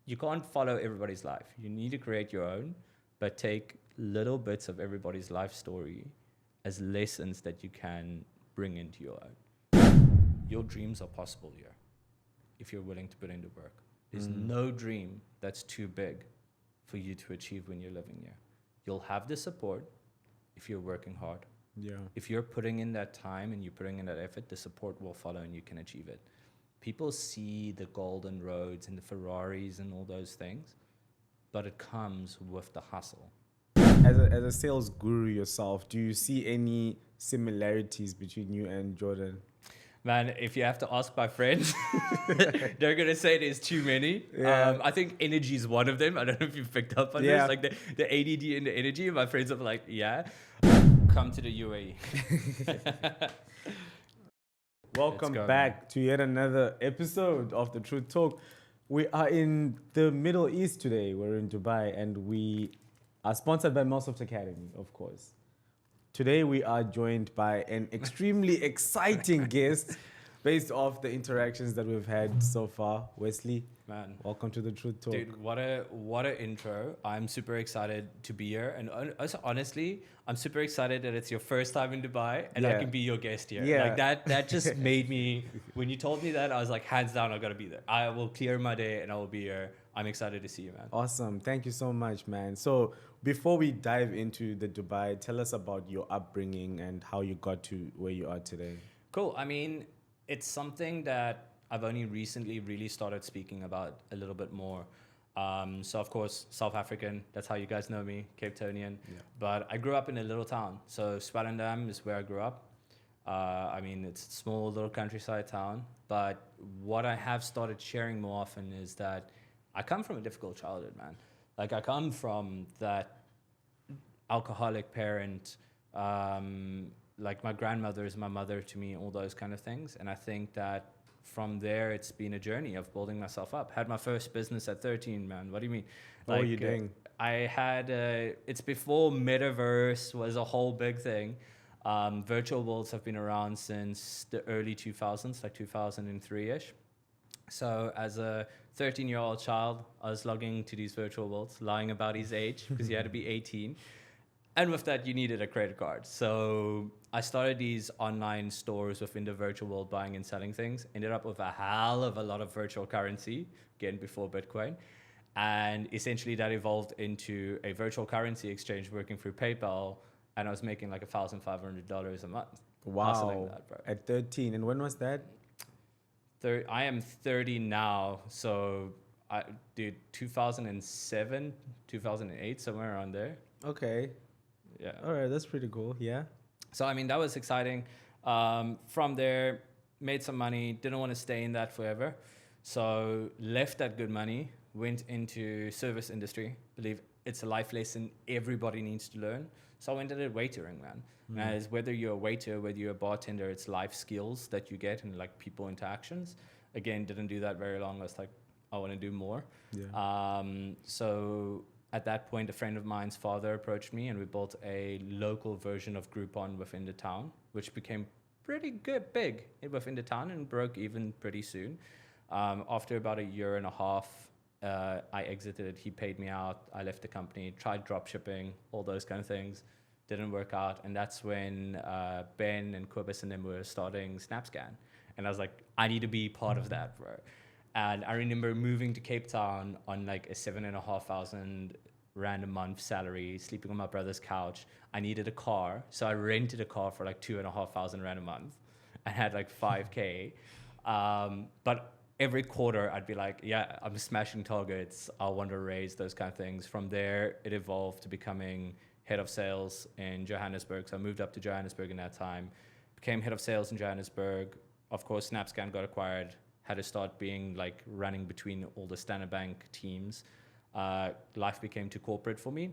you can't follow everybody's life. You need to create your own, but take little bits of everybody's life story as lessons that you can bring into your own. Your dreams are possible here if you're willing to put into work. There's no dream that's too big for you to achieve when you're living here. You'll have the support if you're working hard. Yeah. If you're putting in that time and you're putting in that effort, the support will follow and you can achieve it. People see the golden roads and the Ferraris and all those things, but it comes with the hustle. As a sales guru yourself, do you see any similarities between you and Jordan? Man, if you have to ask my friends, they're going to say there's too many. Yeah. I think energy is one of them. I don't know if you've picked up on this. Like the ADD and the energy. My friends are like, yeah, come to the UAE. Welcome back to yet another episode of The Truth Talk. We are in the Middle East today. We're in Dubai and we are sponsored by Microsoft Academy, of course. Today we are joined by an extremely exciting guest based off the interactions that we've had so far. Wesley, man, welcome to The Truth Talk. Dude, what a intro. I'm super excited to be here. And also, honestly, I'm super excited that it's your first time in Dubai and I can be your guest here. Yeah. Like that just made me, when you told me that, I was like, hands down, I gotta be there. I will clear my day and I will be here. I'm excited to see you, man. Awesome. Thank you so much, man. So before we dive into the Dubai, tell us about your upbringing and how you got to where you are today. Cool. I mean, it's something that I've only recently really started speaking about a little bit more. So of course, South African, that's how you guys know me, Cape Townian. Yeah. But I grew up in a little town. So Swellendam is where I grew up. I mean, it's a small little countryside town. But what I have started sharing more often is that I come from a difficult childhood, man. Like I come from that alcoholic parent, like my grandmother is my mother to me, all those kind of things. And I think that from there, it's been a journey of building myself up. Had my first business at 13, man. What do you mean? What were you doing? I had, it's before Metaverse was a whole big thing. Virtual worlds have been around since the early 2000s, like 2003-ish. So as a 13-year-old child, I was logging to these virtual worlds, lying about his age because you had to be 18. And with that, you needed a credit card. So I started these online stores within the virtual world, buying and selling things. Ended up with a hell of a lot of virtual currency, again, before Bitcoin. And essentially that evolved into a virtual currency exchange working through PayPal. And I was making like $1,500 a month. Wow. Like that, bro. At 13. And when was that? I am 30 now. So, 2007, 2008, somewhere around there. Okay. Yeah. All right. That's pretty cool. Yeah. So, I mean, that was exciting. From there, made some money, didn't want to stay in that forever. So left that good money, went into service industry. Believe it's a life lesson everybody needs to learn. So I went into waitering, man. As whether you're a waiter, whether you're a bartender, it's life skills that you get and like people interactions. Again, didn't do that very long. I was like, I want to do more. Yeah. So at that point, a friend of mine's father approached me and we built a local version of Groupon within the town, which became pretty big within the town and broke even pretty soon. After about a year and a half, I exited. He paid me out. I left the company, tried drop shipping, all those kind of things. Didn't work out. And that's when Ben and Quibus and them were starting SnapScan. And I was like, I need to be part of that, bro. And I remember moving to Cape Town on like a 7,500 rand a month salary, sleeping on my brother's couch. I needed a car. So I rented a car for like 2,500 rand a month. I had like 5K. But every quarter I'd be like, yeah, I'm smashing targets. I want to raise those kind of things. From there, it evolved to becoming head of sales in Johannesburg. So I moved up to Johannesburg in that time, became head of sales in Johannesburg. Of course, SnapScan got acquired, had to start being like running between all the Standard Bank teams. Life became too corporate for me.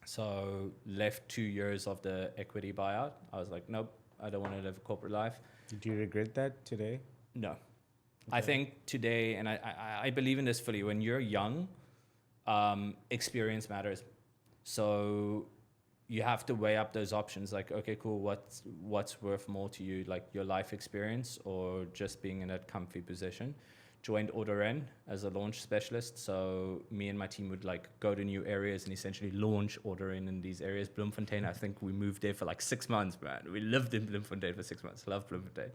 So left 2 years of the equity buyout. I was like, nope, I don't want to live a corporate life. Do you regret that today? No. Okay. I think today, and I believe in this fully, when you're young, experience matters. So you have to weigh up those options like, okay, cool, what's worth more to you, like your life experience or just being in that comfy position? joined Order In as a launch specialist. So me and my team would like go to new areas and essentially launch Order In these areas. Bloemfontein, I think we moved there for like 6 months, man. We lived in Bloemfontein for 6 months. Love Bloemfontein.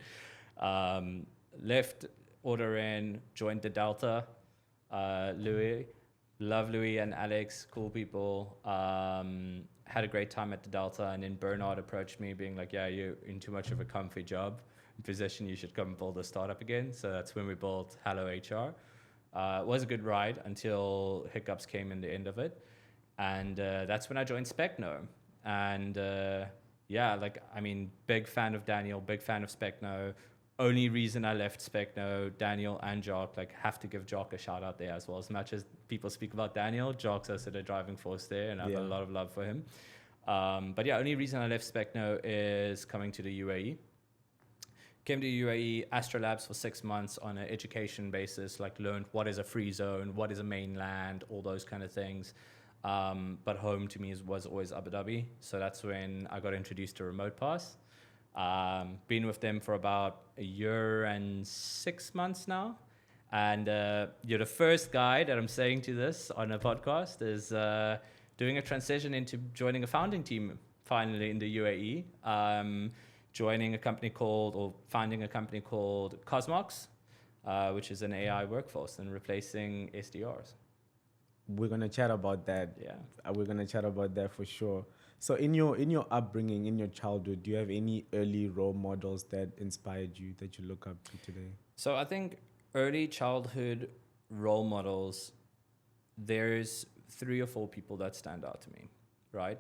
Left Order In, joined the Delta. Louis, love Louis and Alex, cool people. Had a great time at the Delta, and then Bernard approached me being like, yeah, you're in too much of a comfy job position, you should come and build a startup again. So that's when we built Hello HR. It was a good ride until hiccups came in the end of it. And that's when I joined Specno. And big fan of Daniel, big fan of Specno. Only reason I left Specno, Daniel and Jock, like have to give Jock a shout out there as well. As much as people speak about Daniel, Jock's also the driving force there, and I have a lot of love for him. Only reason I left Specno is coming to the UAE. Came to UAE, Astrolabs for 6 months on an education basis, like learned what is a free zone, what is a mainland, all those kind of things. But home to me was always Abu Dhabi. So that's when I got introduced to Remote Pass. Been with them for about 1 year and 6 months now. And you're the first guy that I'm saying to this on a podcast is doing a transition into joining a founding team finally in the UAE. Founding a company called Cosmox, which is an AI workforce and replacing SDRs. We're going to chat about that. Yeah. We're going to chat about that for sure. So in your upbringing, in your childhood, do you have any early role models that inspired you, that you look up to today? So I think early childhood role models, there's 3 or 4 people that stand out to me, right?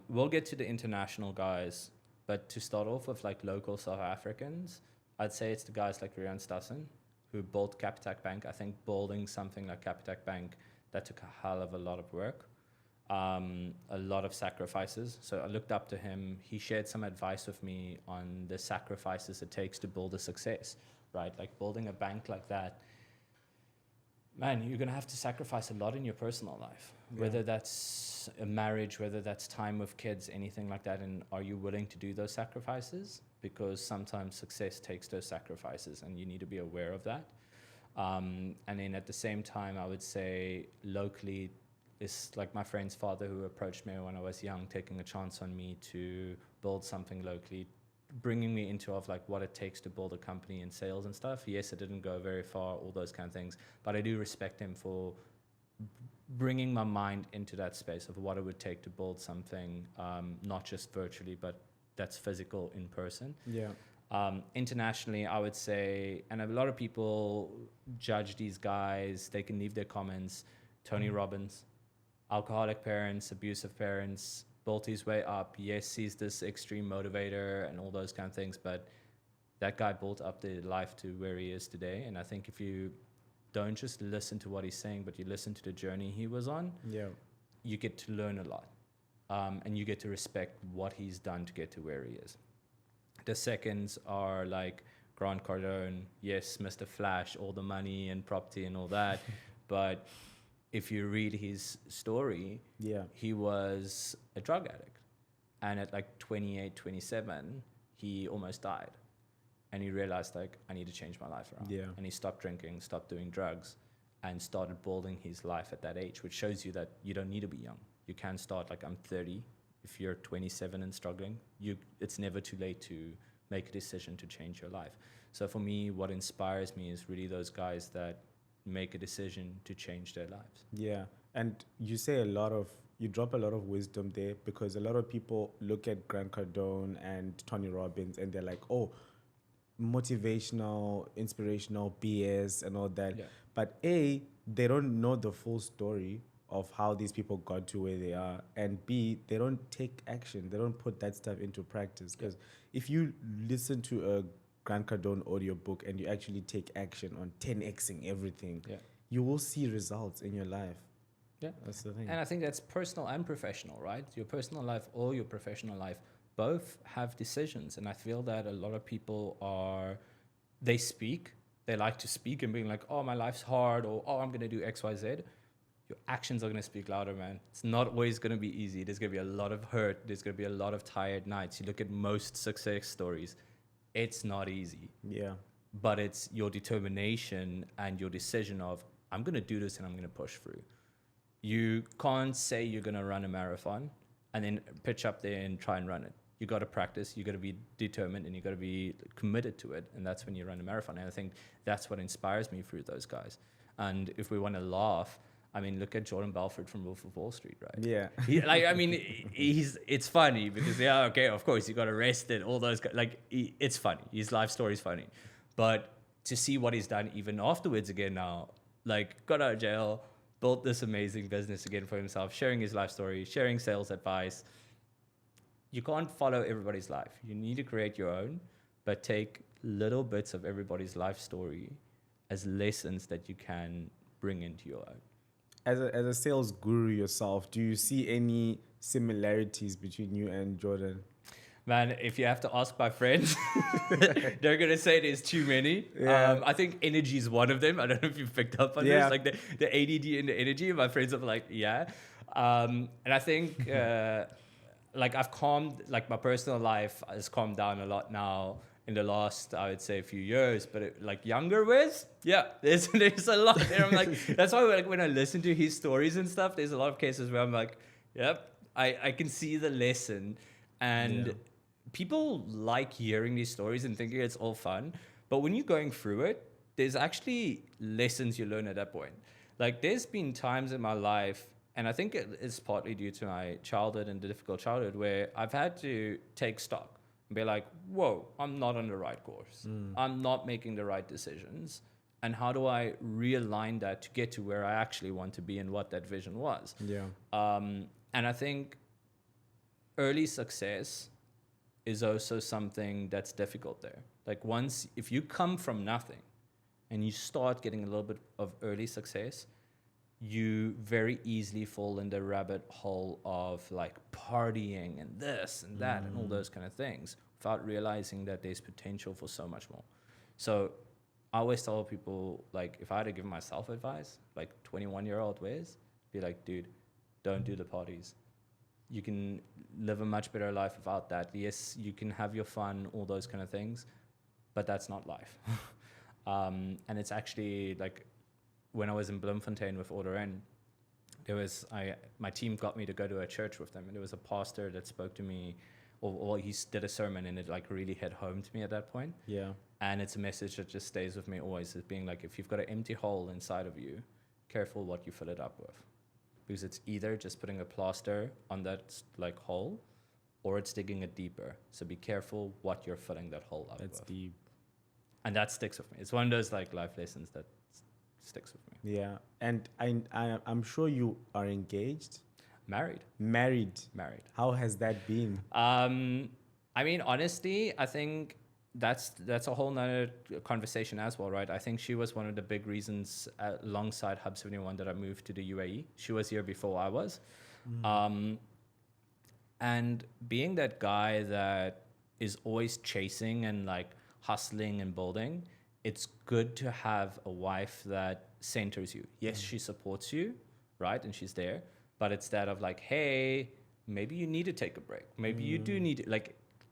We'll get to the international guys, but to start off with like local South Africans, I'd say it's the guys like Rian Stassen, who built Capitec Bank. I think building something like Capitec Bank, that took a hell of a lot of work. A lot of sacrifices. So I looked up to him. He shared some advice with me on the sacrifices it takes to build a success, right? Like building a bank like that, man, you're going to have to sacrifice a lot in your personal life, whether that's a marriage, whether that's time with kids, anything like that. And are you willing to do those sacrifices? Because sometimes success takes those sacrifices and you need to be aware of that. And then at the same time, I would say locally, it's like my friend's father who approached me when I was young, taking a chance on me to build something locally, bringing me into of like what it takes to build a company and sales and stuff. Yes, it didn't go very far, all those kind of things, but I do respect him for bringing my mind into that space of what it would take to build something, not just virtually, but that's physical in person. Yeah. Internationally, I would say, and a lot of people judge these guys, they can leave their comments. Tony Robbins, alcoholic parents, abusive parents, built his way up. Yes, he's this extreme motivator and all those kind of things, but that guy built up the life to where he is today. And I think if you don't just listen to what he's saying, but you listen to the journey he was on, you get to learn a lot. And you get to respect what he's done to get to where he is. The seconds are like Grant Cardone, yes, Mr. Flash, all the money and property and all that. But if you read his story, he was a drug addict. And at like 28, 27, he almost died. And he realized like, I need to change my life around. Yeah. And he stopped drinking, stopped doing drugs, and started building his life at that age, which shows you that you don't need to be young. You can start like I'm 30. If you're 27 and struggling, it's never too late to make a decision to change your life. So for me, what inspires me is really those guys that make a decision to change their lives. Yeah. And you say you drop a lot of wisdom there, because a lot of people look at Grant Cardone and Tony Robbins and they're like, oh, motivational, inspirational BS and all that. Yeah. But A, they don't know the full story of how these people got to where they are, and B, they don't take action. They don't put that stuff into practice. Because if you listen to a Grant Cardone audiobook and you actually take action on 10xing everything, you will see results in your life. Yeah, that's the thing. And I think that's personal and professional, right? Your personal life or your professional life both have decisions. And I feel that a lot of people they like to speak and being like, oh, my life's hard, or oh, I'm going to do X, Y, Z. Your actions are going to speak louder, man. It's not always going to be easy. There's going to be a lot of hurt. There's going to be a lot of tired nights. You look at most success stories. It's not easy. Yeah. but it's your determination and your decision of, I'm going to do this and I'm going to push through. You can't say you're going to run a marathon and then pitch up there and try and run it. You got to practice, you got to be determined, and you got to be committed to it. And that's when you run a marathon. And I think that's what inspires me through those guys. And if we want to laugh, I mean, look at Jordan Belfort from Wolf of Wall Street, right? Yeah. It's funny because, okay, of course, he got arrested, all those guys. It's funny. His life story is funny. But to see what he's done even afterwards again now, got out of jail, built this amazing business again for himself, sharing his life story, sharing sales advice. You can't follow everybody's life. You need to create your own, but take little bits of everybody's life story as lessons that you can bring into your own. As a sales guru yourself, do you see any similarities between you and Jordan? Man, if you have to ask my friends, they're going to say there's too many. Yeah. I think energy is one of them. I don't know if you've picked up on this, the ADD and the energy. My friends are like, yeah. And I think I've calmed, my personal life has calmed down a lot now in the last, I would say, a few years. But younger Wes, yeah, there's a lot there. I'm that's why when I listen to his stories and stuff, there's a lot of cases where I'm like, yep, I can see the lesson. And people like hearing these stories and thinking it's all fun. But when you're going through it, there's actually lessons you learn at that point. There's been times in my life, and I think it's partly due to my childhood and the difficult childhood, where I've had to take stock and be like, whoa, I'm not on the right course. I'm not making the right decisions. And how do I realign that to get to where I actually want to be and what that vision was? Yeah. And I think early success is also something that's difficult there. If you come from nothing and you start getting a little bit of early success, you very easily fall in the rabbit hole of partying and this and that and all those kind of things without realizing that there's potential for so much more. So I always tell people, if I had to give myself advice, 21-year-old Wes, be like, dude, don't do the parties. You can live a much better life without that. Yes, you can have your fun, all those kind of things, but that's not life. And it's actually when I was in Bloemfontein with Order N, my team got me to go to a church with them, and there was a pastor that spoke to me, or he did a sermon, and it really hit home to me at that point. Yeah. And it's a message that just stays with me always, as being if you've got an empty hole inside of you, careful what you fill it up with. Because it's either just putting a plaster on that hole, or it's digging it deeper. So be careful what you're filling that hole up with. That's deep. And that sticks with me. It's one of those life lessons that sticks with me. Yeah. And I'm sure you are engaged. Married. How has that been? Honestly, I think that's a whole nother conversation as well, right? I think she was one of the big reasons alongside Hub 71 that I moved to the UAE. She was here before I was. And being that guy that is always chasing and hustling and building, it's good to have a wife that centers you. Yes, she supports you, right? And she's there, but it's that of hey, maybe you need to take a break. Maybe you do need to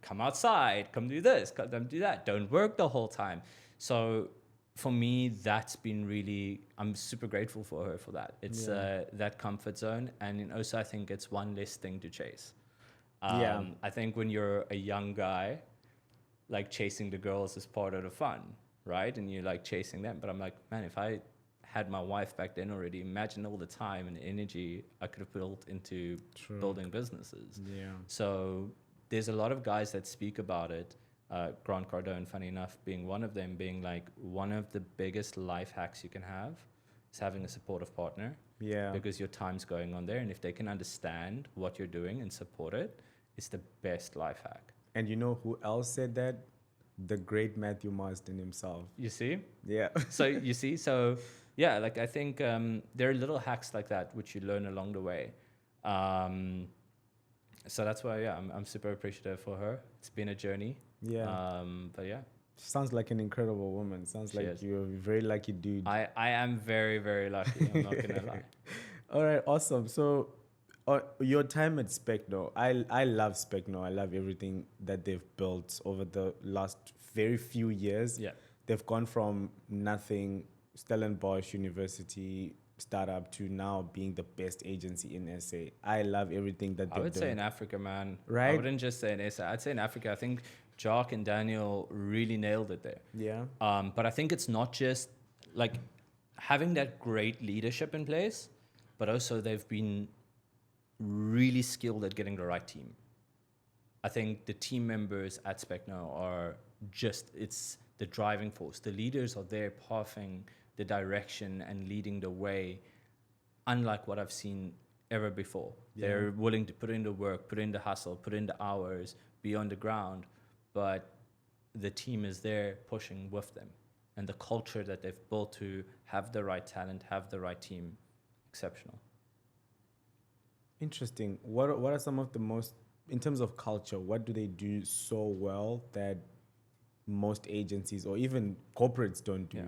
come outside, come do this, come do that. Don't work the whole time. So for me, that's been I'm super grateful for her for that. It's that comfort zone. And also I think it's one less thing to chase. I think when you're a young guy, chasing the girls is part of the fun, right? And you're chasing them. But I'm man, if I had my wife back then already, imagine all the time and energy I could have built into building businesses. Yeah. So there's a lot of guys that speak about it. Grant Cardone, funny enough, being one of them, being one of the biggest life hacks you can have is having a supportive partner. Yeah. Because your time's going on there. And if they can understand what you're doing and support it, it's the best life hack. And you know who else said that? The great Matthew Marsden himself. You see? Yeah. So you see? So yeah, I think there are little hacks like that which you learn along the way. So that's why, I'm super appreciative for her. It's been a journey. Yeah. But yeah. Sounds like an incredible woman. Sounds like you're a very lucky dude. I am very, very lucky. I'm not going to lie. All right. Awesome. So your time at Specno, I love Specno. I love everything that they've built over the last very few years. Yeah. they've gone from nothing, Stellenbosch University startup, to now being the best agency in SA. I love everything that they've done. I would say in Africa, man. Right? I wouldn't just say in SA. I'd say in Africa. I think Jock and Daniel really nailed it there. Yeah. But I think it's not just like having that great leadership in place, but also they've been really skilled at getting the right team. I think the team members at Specno are just, it's the driving force. The leaders are there pathing the direction and leading the way, unlike what I've seen ever before. Yeah. They're willing to put in the work, put in the hustle, put in the hours, be on the ground, but the team is there pushing with them. And the culture that they've built to have the right talent, have the right team, exceptional. Interesting. What are some of the most, in terms of culture, what do they do so well that most agencies or even corporates don't do? Yeah.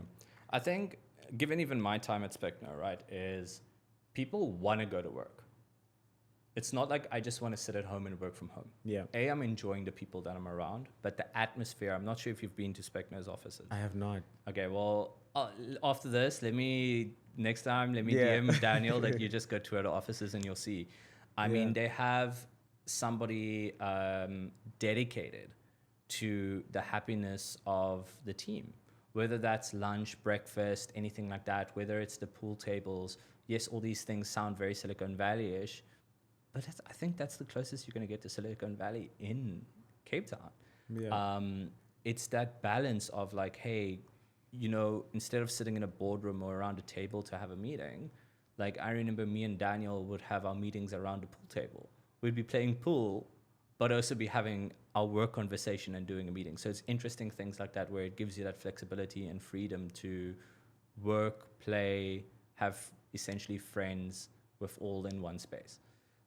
I think, given even my time at Specno, right, is people want to go to work. It's not like I just want to sit at home and work from home. Yeah. I'm enjoying the people that I'm around, but the atmosphere, I'm not sure if you've been to Specno's offices. I have not. Okay, well, after this, next time, let me DM Daniel that you just go to the offices and you'll see. I mean, they have somebody dedicated to the happiness of the team, whether that's lunch, breakfast, anything like that, whether it's the pool tables. Yes, all these things sound very Silicon Valley-ish, but I think that's the closest you're going to get to Silicon Valley in Cape Town. Yeah. It's that balance of like, hey, you know, instead of sitting in a boardroom or around a table to have a meeting, like I remember me and Daniel would have our meetings around a pool table. We'd be playing pool, but also be having our work conversation and doing a meeting. So it's interesting things like that where it gives you that flexibility and freedom to work, play, have essentially friends with all in one space.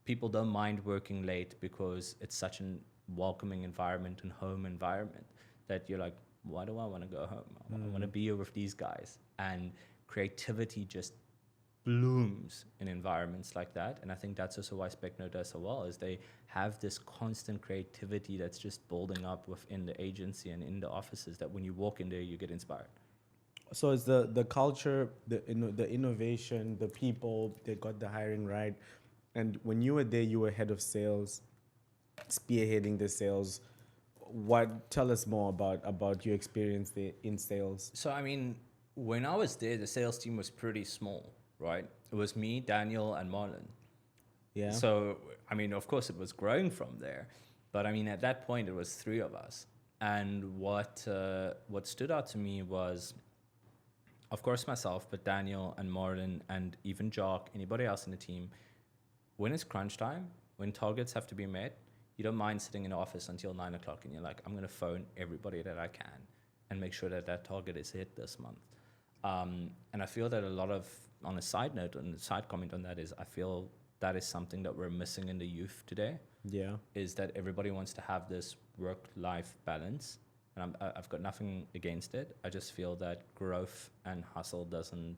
People don't mind working late because it's such a welcoming environment and home environment that you're like, why do I want to go home? I want to be here with these guys. And creativity just blooms in environments like that. And I think that's also why Specno does so well, is they have this constant creativity that's just building up within the agency and in the offices that when you walk in there, you get inspired. So it's the culture, the innovation, the people, they got the hiring right. And when you were there, you were head of sales, spearheading the sales. Tell us more about your experience there in sales. So, I mean, when I was there, the sales team was pretty small, right? It was me, Daniel, and Marlon. Yeah. So, I mean, of course, it was growing from there. But, I mean, at that point, it was three of us. And what stood out to me was, of course, myself, but Daniel and Marlon and even Jock, anybody else in the team, when it's crunch time, when targets have to be met, you don't mind sitting in the office until 9 o'clock and you're like, I'm going to phone everybody that I can and make sure that target is hit this month. And I feel that on a side note, and a side comment on that is, I feel that is something that we're missing in the youth today. Yeah. Is that everybody wants to have this work-life balance. And I've got nothing against it. I just feel that growth and hustle doesn't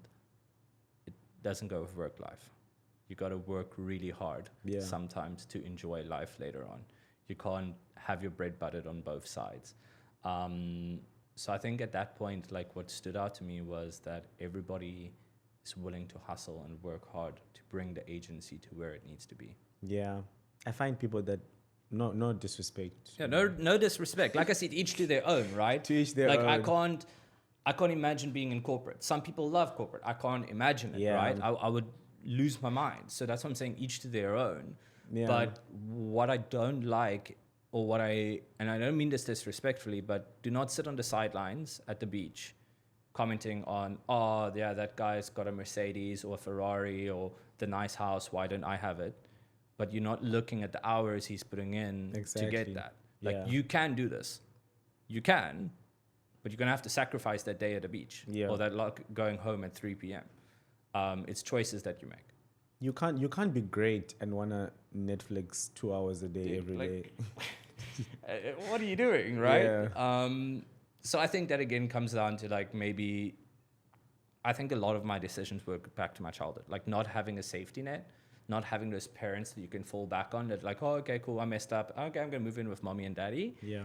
go with work-life. You got to work really hard sometimes to enjoy life later on. You can't have your bread buttered on both sides. So I think at that point, like what stood out to me was that everybody is willing to hustle and work hard to bring the agency to where it needs to be. Yeah. I find people that, no disrespect. Yeah, no disrespect. Like I said, each to their own, right? To each their own. Like I can't imagine being in corporate. Some people love corporate. I can't imagine it, right? I would lose my mind. So that's what I'm saying, each to their own. Yeah. But what I don't like, and I don't mean this disrespectfully, but do not sit on the sidelines at the beach commenting on, oh, yeah, that guy's got a Mercedes or a Ferrari or the nice house, why don't I have it? But you're not looking at the hours he's putting in to get that. Like, you can do this. You can, but you're going to have to sacrifice that day at the beach or that going home at 3 p.m. It's choices that you make. You can't be great and want to Netflix 2 hours a day every day. What are you doing, right? Yeah. So I think that again comes down to like I think a lot of my decisions were back to my childhood, like not having a safety net. not having those parents that you can fall back on that like, oh, okay, cool, I messed up. Okay, I'm going to move in with mommy and daddy. Yeah.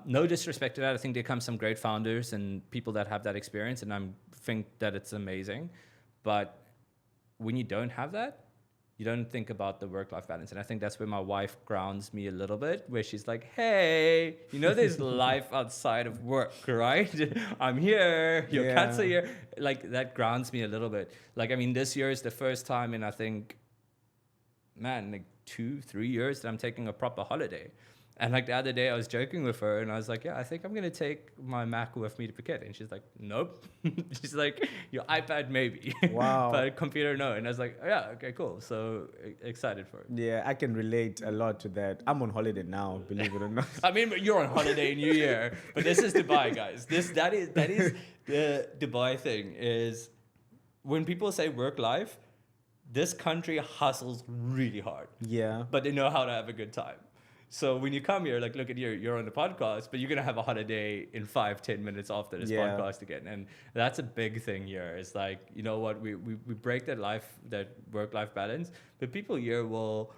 No disrespect to that. I think there come some great founders and people that have that experience, and I think that it's amazing. But when you don't have that, you don't think about the work-life balance. And I think that's where my wife grounds me a little bit, where she's like, hey, there's life outside of work, right? I'm here, your cats are here. Like, that grounds me a little bit. Like, I mean, this year is the first time in, I think, like 2-3 years that I'm taking a proper holiday. And like the other day I was joking with her and I was like, yeah, I think I'm going to take my Mac with me to Phuket. And she's like, nope. She's like, your iPad maybe. Wow. But computer no. And I was like, oh, yeah, okay, cool. So excited for it. Yeah, I can relate a lot to that. I'm on holiday now, believe it or not. I mean, you're on holiday in New Year, but this is Dubai, guys. That is the Dubai thing is when people say work life, this country hustles really hard. Yeah. But they know how to have a good time. So when you come here, like, look at you're on the podcast, but you're going to have a holiday in 5-10 minutes after this podcast again. And that's a big thing here. It's like, you know what, we break that work-life balance, but people here will,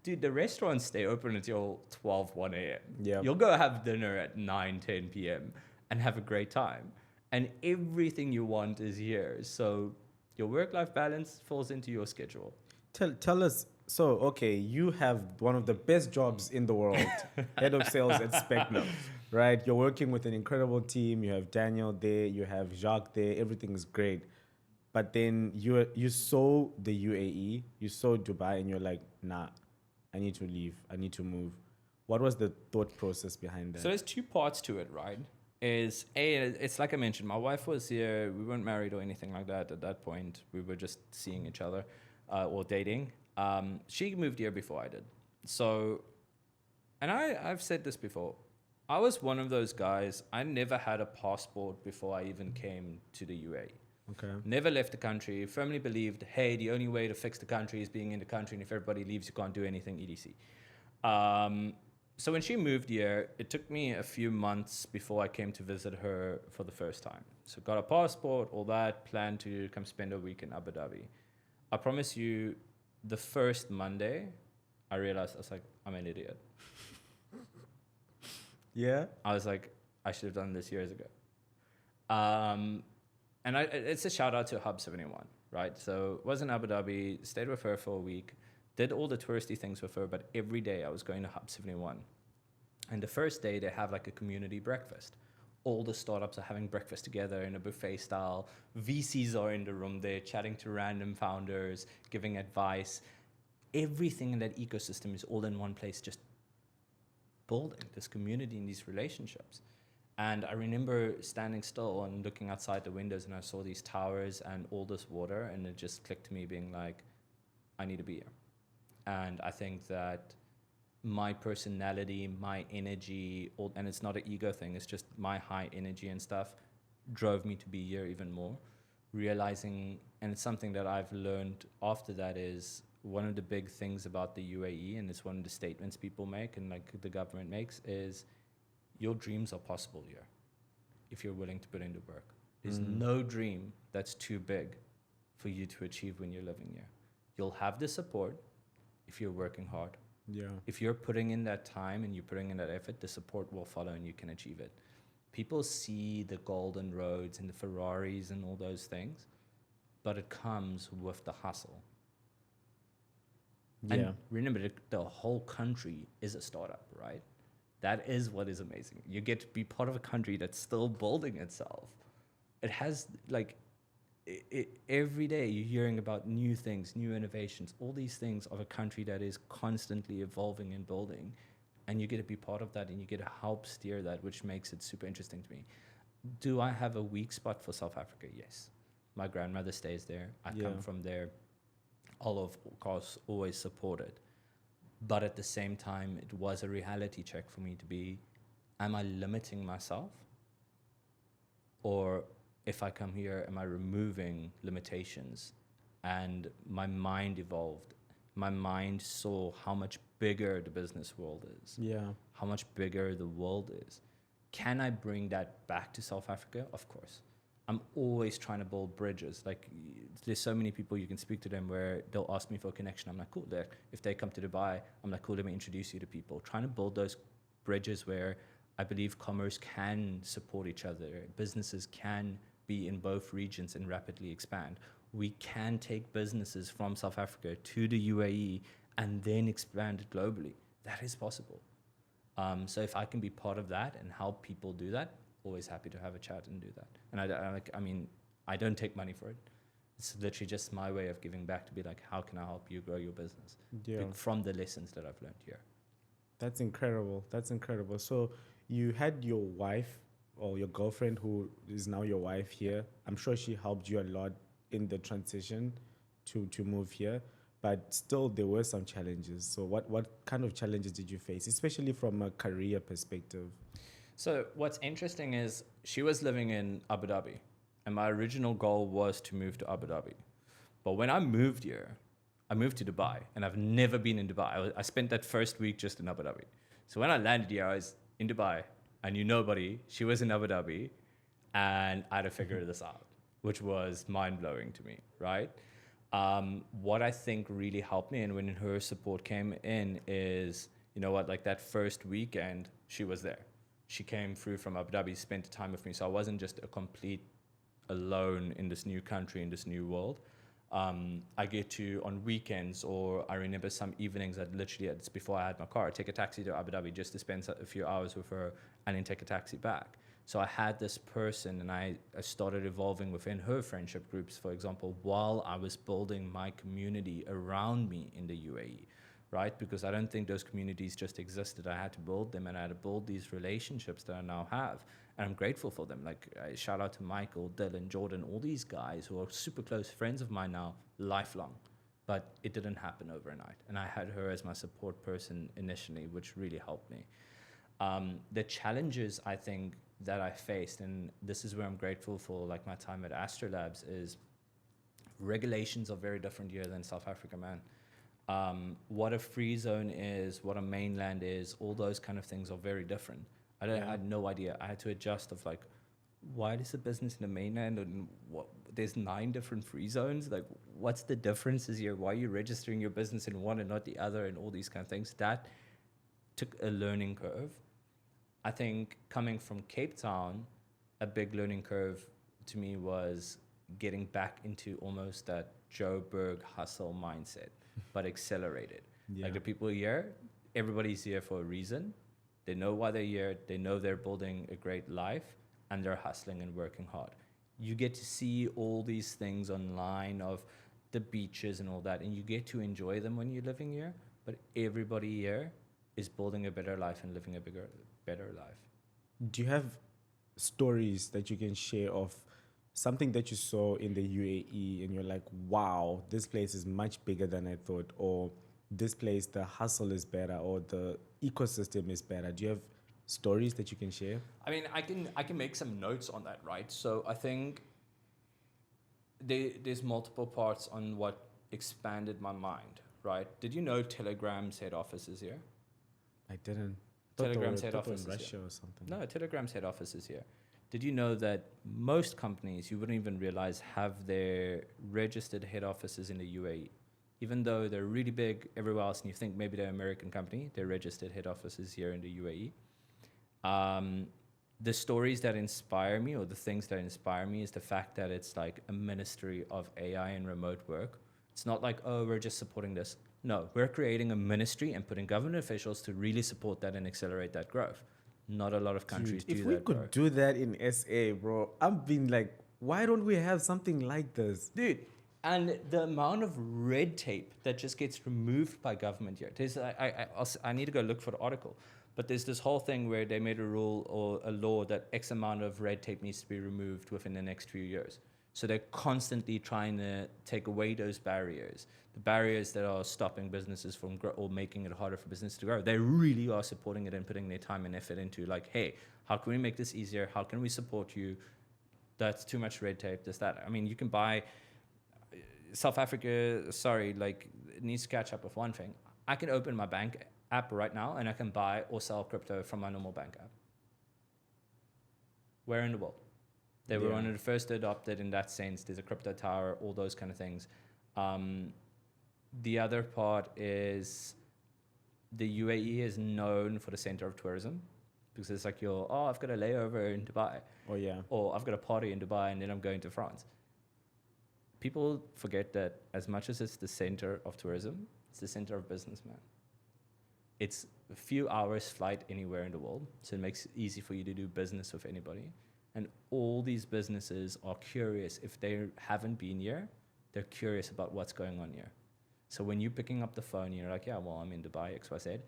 dude, the restaurants stay open until 1 a.m. Yeah. You'll go have dinner at 9-10 p.m. and have a great time. And everything you want is here. So your work-life balance falls into your schedule. Tell us. So, okay, you have one of the best jobs in the world, head of sales at Specno, right? You're working with an incredible team. You have Daniel there, you have Jacques there. Everything is great. But then you saw the UAE, you saw Dubai, and you're like, nah, I need to leave. I need to move. What was the thought process behind that? So there's two parts to it, right? It's like I mentioned, my wife was here. We weren't married or anything like that at that point. We were just seeing each other or dating. She moved here before I did. So, and I've said this before, I was one of those guys, I never had a passport before I even came to the UAE. Okay. Never left the country, firmly believed, hey, the only way to fix the country is being in the country, and if everybody leaves, you can't do anything, etc. So when she moved here, it took me a few months before I came to visit her for the first time. So got a passport, all that, planned to come spend a week in Abu Dhabi. I promise you, the first Monday, I realized, I was like, I'm an idiot. Yeah? I was like, I should have done this years ago. And it's a shout out to Hub 71, right? So was in Abu Dhabi, stayed with her for a week, did all the touristy things with her, but every day I was going to Hub 71. And the first day they have like a community breakfast. All the startups are having breakfast together in a buffet style. VCs are in the room there chatting to random founders, giving advice. Everything in that ecosystem is all in one place, just building this community and these relationships. And I remember standing still and looking outside the windows, and I saw these towers and all this water, and it just clicked to me being like, I need to be here. And I think that my personality, my energy, and it's not an ego thing, it's just my high energy and stuff, drove me to be here even more. Realizing, and it's something that I've learned after that, is one of the big things about the UAE, and it's one of the statements people make and like the government makes, is your dreams are possible here if you're willing to put in the work. There's no dream that's too big for you to achieve when you're living here. You'll have the support if you're working hard. Yeah. If you're putting in that time and you're putting in that effort, the support will follow and you can achieve it. People see the golden roads and the Ferraris and all those things, but it comes with the hustle. Yeah. And remember, the whole country is a startup, right? That is what is amazing. You get to be part of a country that's still building itself. It has like, every day you're hearing about new things, new innovations, all these things of a country that is constantly evolving and building, and you get to be part of that and you get to help steer that, which makes it super interesting to me. Do I have a weak spot for South Africa? Yes. My grandmother stays there. I come from there. I'll of course always support it. But at the same time, it was a reality check for me to be, am I limiting myself? Or if I come here, am I removing limitations? And my mind evolved. My mind saw how much bigger the business world is. Yeah. How much bigger the world is. Can I bring that back to South Africa? Of course. I'm always trying to build bridges. Like, there's so many people you can speak to them where they'll ask me for a connection. I'm like, cool. If they come to Dubai, I'm like, cool, let me introduce you to people. Trying to build those bridges where I believe commerce can support each other. Businesses can be in both regions and rapidly expand. We can take businesses from South Africa to the UAE and then expand it globally. That is possible. So if I can be part of that and help people do that, always happy to have a chat and do that. And I don't take money for it. It's literally just my way of giving back to be like, how can I help you grow your business? Yeah. From the lessons that I've learned here. That's incredible. That's incredible. So you had your wife or your girlfriend who is now your wife here. I'm sure she helped you a lot in the transition to move here, but still there were some challenges. So what kind of challenges did you face, especially from a career perspective? So what's interesting is she was living in Abu Dhabi, and my original goal was to move to Abu Dhabi. But when I moved here, I moved to Dubai, and I've never been in Dubai. I spent that first week just in Abu Dhabi. So when I landed here, I was in Dubai. I knew nobody. She was in Abu Dhabi, and I had to figure this out, which was mind-blowing to me, right? What I think really helped me, and when her support came in, is, you know what, like that first weekend, she was there. She came through from Abu Dhabi, spent time with me. So I wasn't just a complete alone in this new country, in this new world. I get to, on weekends, or I remember some evenings that literally, it's before I had my car, I'd take a taxi to Abu Dhabi just to spend a few hours with her and then take a taxi back. So I had this person, and I started evolving within her friendship groups, for example, while I was building my community around me in the UAE. Right? Because I don't think those communities just existed. I had to build them, and I had to build these relationships that I now have. And I'm grateful for them. Like, I shout out to Michael, Dylan, Jordan, all these guys who are super close friends of mine now, lifelong. But it didn't happen overnight. And I had her as my support person initially, which really helped me. The challenges I think that I faced, and this is where I'm grateful for like my time at Astrolabs, is regulations are very different here than South Africa, man. What a free zone is, what a mainland is, all those kind of things are very different. I had no idea. I had to adjust of like, why is a business in the mainland and there's 9 different free zones? Like, what's the differences here? Why are you registering your business in one and not the other, and all these kind of things? That took a learning curve. I think coming from Cape Town, a big learning curve to me was getting back into almost that Joburg hustle mindset, but accelerated. Yeah. Like, the people here, everybody's here for a reason. They know why they're here. They know they're building a great life, and they're hustling and working hard. You get to see all these things online of the beaches and all that, and you get to enjoy them when you're living here. But everybody here is building a better life and living a better life. Do you have stories that you can share of something that you saw in the UAE and you're like, wow, this place is much bigger than I thought, or this place, the hustle is better, or the ecosystem is better? Do you have stories that you can share? I mean, I can make some notes on that, right? So I think there's multiple parts on what expanded my mind, right? Did you know Telegram's head office is here? I didn't. Telegram's head office in is Russia here. or something. No, Telegram's head office is here. Did you know that most companies, you wouldn't even realize, have their registered head offices in the UAE? Even though they're really big everywhere else, and you think maybe they're an American company, their registered head offices here in the UAE. The stories that inspire me, or the things that inspire me, is the fact that it's like a ministry of AI and remote work. It's not like, oh, we're just supporting this. No, we're creating a ministry and putting government officials to really support that and accelerate that growth. Not a lot of countries do that. If we could do that in SA, bro, I've been like, why don't we have something like this? Dude, and the amount of red tape that just gets removed by government here. I need to go look for the article. But there's this whole thing where they made a rule or a law that X amount of red tape needs to be removed within the next few years. So they're constantly trying to take away those barriers, the barriers that are stopping businesses from or making it harder for business to grow. They really are supporting it and putting their time and effort into like, hey, how can we make this easier? How can we support you? That's too much red tape, this, that. I mean, you can buy South Africa, like it needs to catch up with one thing. I can open my bank app right now and I can buy or sell crypto from my normal bank app. Where in the world? They were one of the first to adopt it in that sense. There's a crypto tower, all those kind of things. The other part is the UAE is known for the center of tourism, because it's like I've got a layover in Dubai. Oh, yeah. Or I've got a party in Dubai and then I'm going to France. People forget that as much as it's the center of tourism, it's the center of business, man. It's a few hours flight anywhere in the world, so it makes it easy for you to do business with anybody. And all these businesses are curious. If they haven't been here, they're curious about what's going on here. So when you're picking up the phone, you're like, yeah, well, I'm in Dubai, XYZ.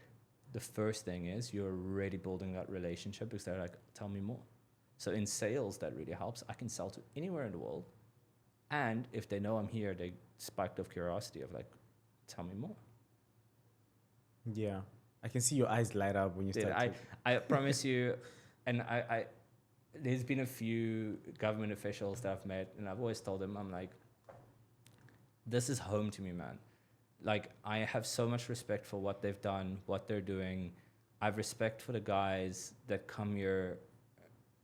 The first thing is you're already building that relationship, because they're like, tell me more. So in sales, that really helps. I can sell to anywhere in the world. And if they know I'm here, they spiked of curiosity of like, tell me more. Yeah. I can see your eyes light up when you start. I promise you, and there's been a few government officials that I've met, and I've always told them, I'm like, this is home to me, man. Like, I have so much respect for what they've done, what they're doing. I have respect for the guys that come here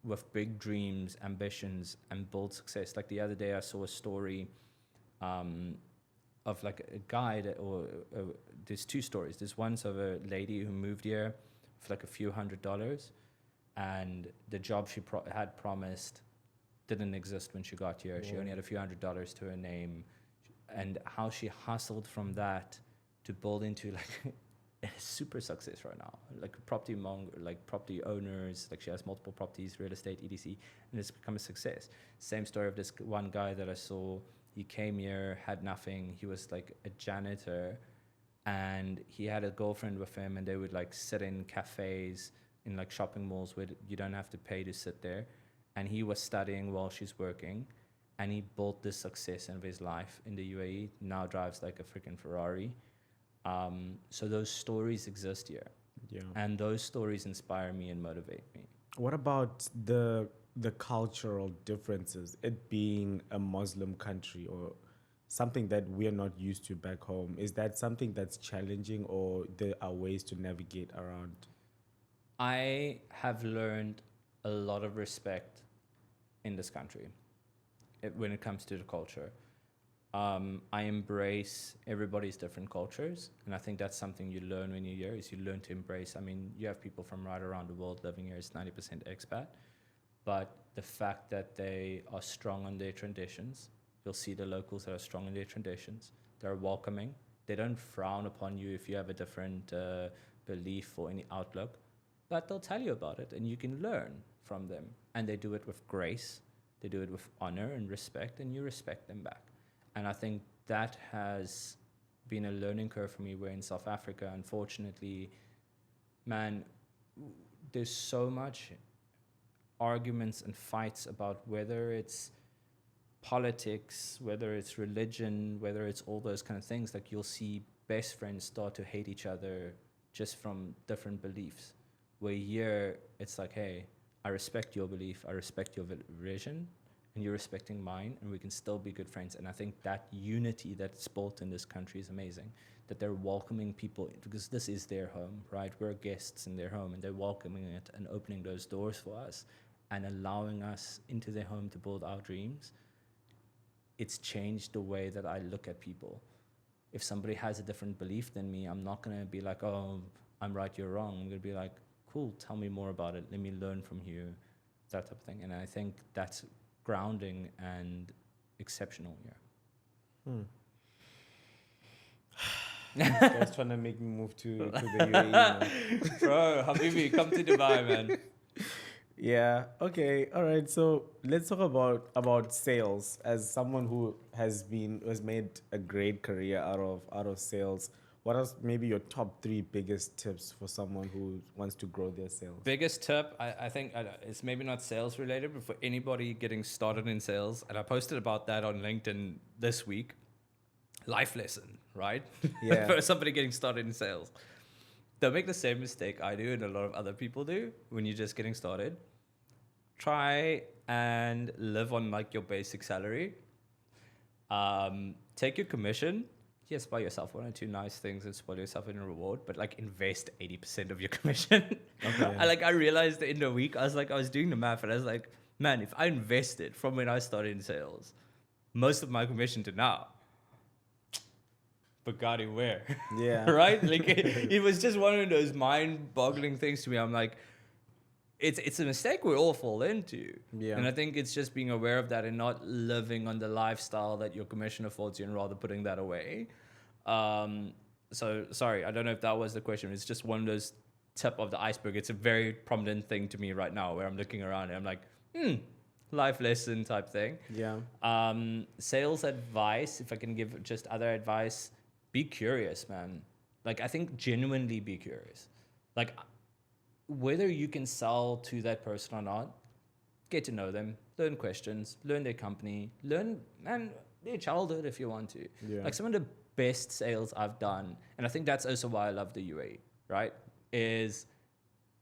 with big dreams, ambitions, and build success. Like the other day, I saw a story of like a guy there's two stories. There's one of a lady who moved here for like a few $100s, and the job she had promised didn't exist when she got here. She only had a few $100s to her name, and how she hustled from that to build into like a super success right now. Like property owners, like she has multiple properties, real estate, etc., and it's become a success. Same story of this one guy that I saw. He came here, had nothing. He was like a janitor, and he had a girlfriend with him, and they would like sit in cafes in like shopping malls where you don't have to pay to sit there. And he was studying while she's working, and he built this success of his life in the UAE. Now drives like a freaking Ferrari. So those stories exist here. Yeah. And those stories inspire me and motivate me. What about the cultural differences, it being a Muslim country or something that we are not used to back home? Is that something that's challenging, or there are ways to navigate around? I have learned a lot of respect in this country when it comes to the culture. I embrace everybody's different cultures, and I think that's something you learn when you're here, is you learn to embrace. I mean, you have people from right around the world living here. It's 90% expat, but the fact that they are strong on their traditions, you'll see the locals that are strong in their traditions. They're welcoming. They don't frown upon you if you have a different belief or any outlook, but they'll tell you about it, and you can learn from them. And they do it with grace. They do it with honor and respect, and you respect them back. And I think that has been a learning curve for me, where in South Africa, unfortunately, man, there's so much arguments and fights about whether it's politics, whether it's religion, whether it's all those kind of things. Like, you'll see best friends start to hate each other just from different beliefs. Where here, it's like, hey, I respect your belief, I respect your vision, and you're respecting mine, and we can still be good friends. And I think that unity that's built in this country is amazing, that they're welcoming people, because this is their home, right? We're guests in their home, and they're welcoming it and opening those doors for us and allowing us into their home to build our dreams. It's changed the way that I look at people. If somebody has a different belief than me, I'm not going to be like, oh, I'm right, you're wrong. I'm going to be like, cool, tell me more about it. Let me learn from you, that type of thing. And I think that's grounding and exceptional here. Just trying to make me move to the UAE now. Bro, Habibi, come to Dubai, man. Yeah. Okay. All right. So let's talk about sales. As someone who has made a great career out of sales, what are maybe your top 3 biggest tips for someone who wants to grow their sales? Biggest tip, I think it's maybe not sales related, but for anybody getting started in sales, and I posted about that on LinkedIn this week. Life lesson, right? Yeah. For somebody getting started in sales. Don't make the same mistake I do and a lot of other people do when you're just getting started. Try and live on like your basic salary. Take your commission. Yes, buy yourself 1 or 2 nice things and spoil yourself in a reward, but like invest 80% of your commission. Okay, yeah. I realized in the week, I was doing the math, and I was like, man, if I invested from when I started in sales, most of my commission to now, Bugatti where? Yeah. Right? Like it was just one of those mind-boggling things to me. I'm like, it's a mistake we all fall into. Yeah. And I think it's just being aware of that and not living on the lifestyle that your commission affords you and rather putting that away. So sorry, I don't know if that was the question. It's just one of those tip of the iceberg. It's a very prominent thing to me right now where I'm looking around and I'm like, life lesson type thing. Yeah. Sales advice, if I can give just other advice, be curious, man. Like, I think genuinely be curious. Like, whether you can sell to that person or not, get to know them, learn questions, learn their company, learn, man, their childhood if you want to. Yeah. Like, some of the best sales I've done, and I think that's also why I love the UAE, right? Is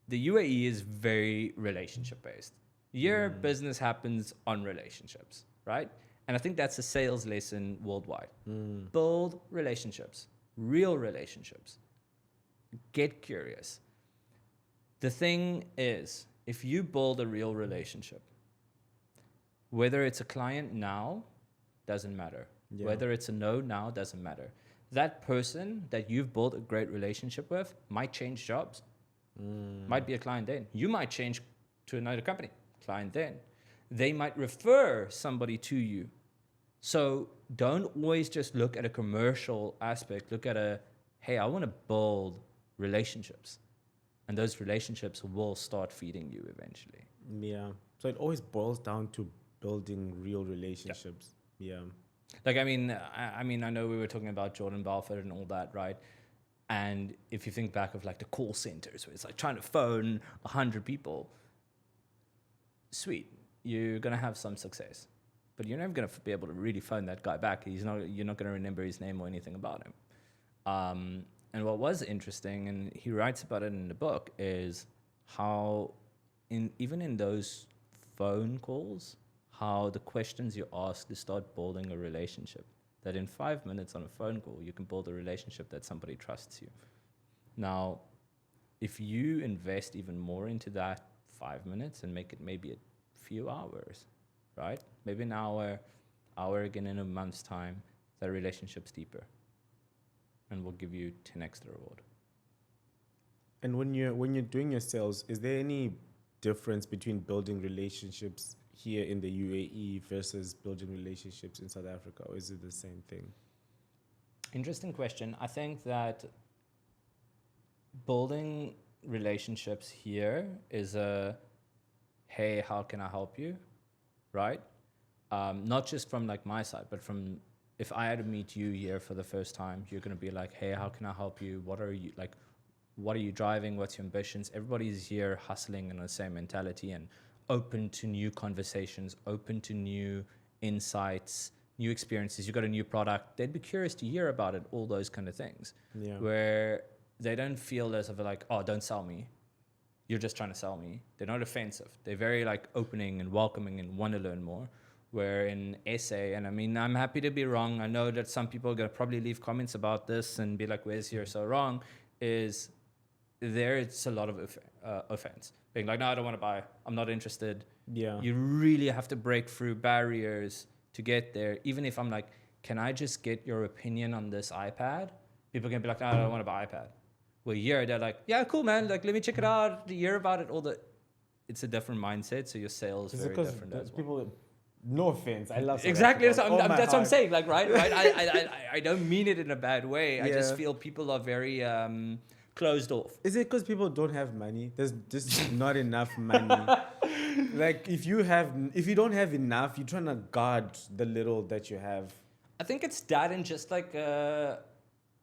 the UAE is very relationship based. Your business happens on relationships, right? And I think that's a sales lesson worldwide. Build relationships, real relationships. Get curious. The thing is, if you build a real relationship, whether it's a client now, doesn't matter. Yeah. Whether it's a no now, doesn't matter. That person that you've built a great relationship with might change jobs. Might be a client then. You might change to another company. Client then. They might refer somebody to you. So don't always just look at a commercial aspect. Look at hey, I want to build relationships. And those relationships will start feeding you eventually. Yeah. So it always boils down to building real relationships. Yeah. Like, I mean, I know we were talking about Jordan Belfort and all that, right? And if you think back of like the call centers where it's like trying to phone 100 people, sweet, you're going to have some success. But you're never going to be able to really phone that guy back. You're not going to remember his name or anything about him. And what was interesting, and he writes about it in the book, is how even in those phone calls, how the questions you ask to start building a relationship. That in 5 minutes on a phone call, you can build a relationship that somebody trusts you. Now, if you invest even more into that 5 minutes and make it maybe a few hours, right? Maybe an hour again in a month's time, that relationship's deeper and will give you 10x the reward. And when you're doing your sales, is there any difference between building relationships here in the UAE versus building relationships in South Africa, or is it the same thing? Interesting question. I think that building relationships here is hey, how can I help you? Right? Not just from like my side, but from if I had to meet you here for the first time, you're going to be like, hey, how can I help you? What are you driving? What's your ambitions? Everybody's here hustling in the same mentality and open to new conversations, open to new insights, new experiences. You got a new product, they'd be curious to hear about it, all those kind of things. Yeah. Where they don't feel as if like, oh, don't sell me. You're just trying to sell me. They're not offensive. They're very like opening and welcoming and want to learn more. Where in SA, and I mean, I'm happy to be wrong. I know that some people are going to probably leave comments about this and be like, where's you're so wrong, is there it's a lot of offense. Being like, no, I don't want to buy. I'm not interested. Yeah. You really have to break through barriers to get there. Even if I'm like, can I just get your opinion on this iPad? People can be like, no, I don't want to buy iPad. Well, here they're like, yeah, cool, man. Like, let me check it out. Hear about it. It's a different mindset. So your sales is very different as well. People, no offense, I love South exactly. Africa. That's what I'm saying. Like, right. I don't mean it in a bad way. I just feel people are very closed off. Is it because people don't have money? There's just not enough money. Like if you don't have enough, you're trying to guard the little that you have. I think it's that and just like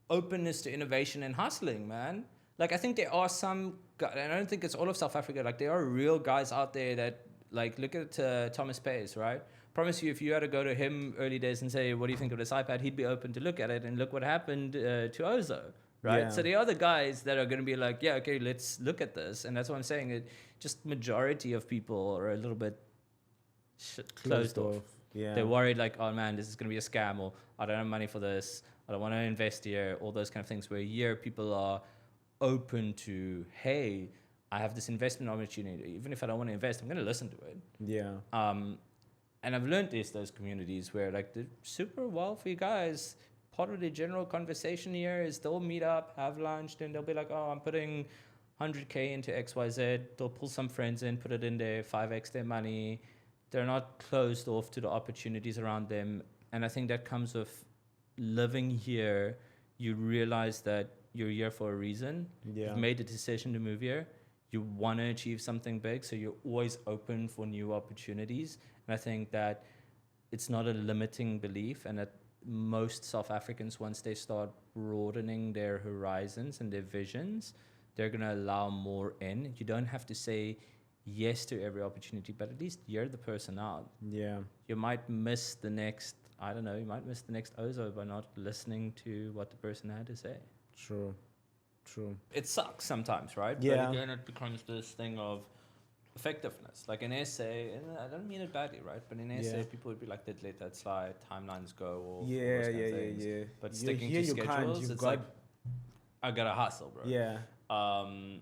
openness to innovation and hustling, man. Like I think there are some, and I don't think it's all of South Africa. Like there are real guys out there that like look at Thomas Pays, right? Promise you, if you had to go to him early days and say, "What do you think of this iPad?" he'd be open to look at it, and look what happened to Ozo. Right. Yeah. So the other guys that are going to be like, yeah, okay, let's look at this. And that's what I'm saying. It just majority of people are a little bit closed off. Yeah. They're worried like, oh man, this is going to be a scam, or I don't have money for this. I don't want to invest here. All those kind of things where here people are open to, hey, I have this investment opportunity. Even if I don't want to invest, I'm going to listen to it. Yeah. And I've learned those communities where like the super wealthy guys, part of the general conversation here is they'll meet up, have lunch, then they'll be like, oh, I'm putting 100K into XYZ. They'll pull some friends in, put it in there, 5x their money. They're not closed off to the opportunities around them. And I think that comes with living here. You realize that you're here for a reason. Yeah. You've made a decision to move here. You want to achieve something big, so you're always open for new opportunities. And I think that it's not a limiting belief, and that most South Africans, once they start broadening their horizons and their visions, they're going to allow more in. You don't have to say yes to every opportunity, but at least hear the person out. Yeah. You might miss the next, I don't know, you might miss the next Ozo by not listening to what the person had to say. True. It sucks sometimes, right? Yeah. But again, it becomes this thing of effectiveness. Like an essay, and I don't mean it badly, right? But in an essay, people would be like, they'd let that slide, timelines go, or those kind of things. But sticking to schedules, it's like, I gotta hustle, bro. Yeah.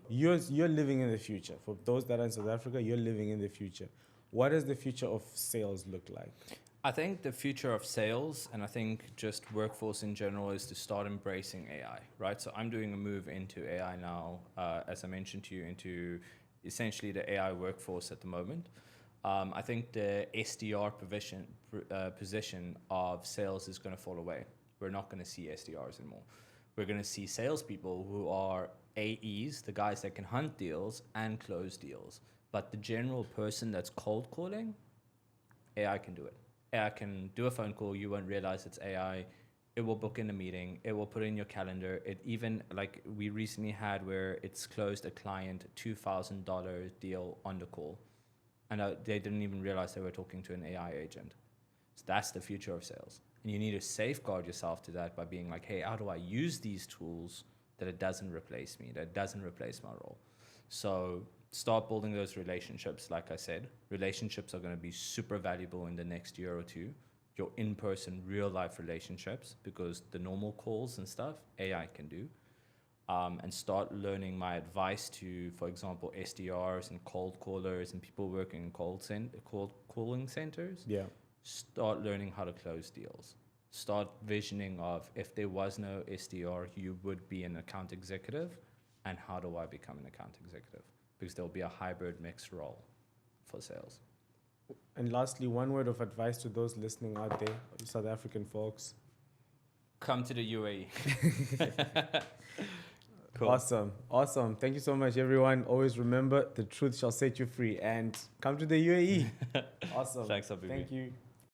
You're living in the future. For those that are in South Africa, you're living in the future. What does the future of sales look like? I think the future of sales, and I think just workforce in general, is to start embracing AI, right? So I'm doing a move into AI now, as I mentioned to you, into essentially the AI workforce at the moment. I think the SDR position of sales is going to fall away. We're not going to see SDRs anymore. We're going to see salespeople who are AEs, the guys that can hunt deals and close deals. But the general person that's cold calling, AI can do it. AI can do a phone call. You won't realize it's AI. It will book in a meeting. It will put in your calendar. It even, like we recently had where it's closed a client $2,000 deal on the call. And they didn't even realize they were talking to an AI agent. So that's the future of sales. And you need to safeguard yourself to that by being like, hey, how do I use these tools that it doesn't replace me, that it doesn't replace my role? So start building those relationships. Like I said, relationships are going to be super valuable in the next year or two. Your in-person, real-life relationships, because the normal calls and stuff, AI can do. And start learning my advice to, for example, SDRs and cold callers and people working in cold calling centers. Yeah. Start learning how to close deals. Start visioning of, if there was no SDR, you would be an account executive, and how do I become an account executive? Because there'll be a hybrid mixed role for sales. And lastly, one word of advice to those listening out there, South African folks. Come to the UAE. Cool. Awesome. Thank you so much, everyone. Always remember, the truth shall set you free, and come to the UAE. Awesome. Thanks, Upbringing. Thank you.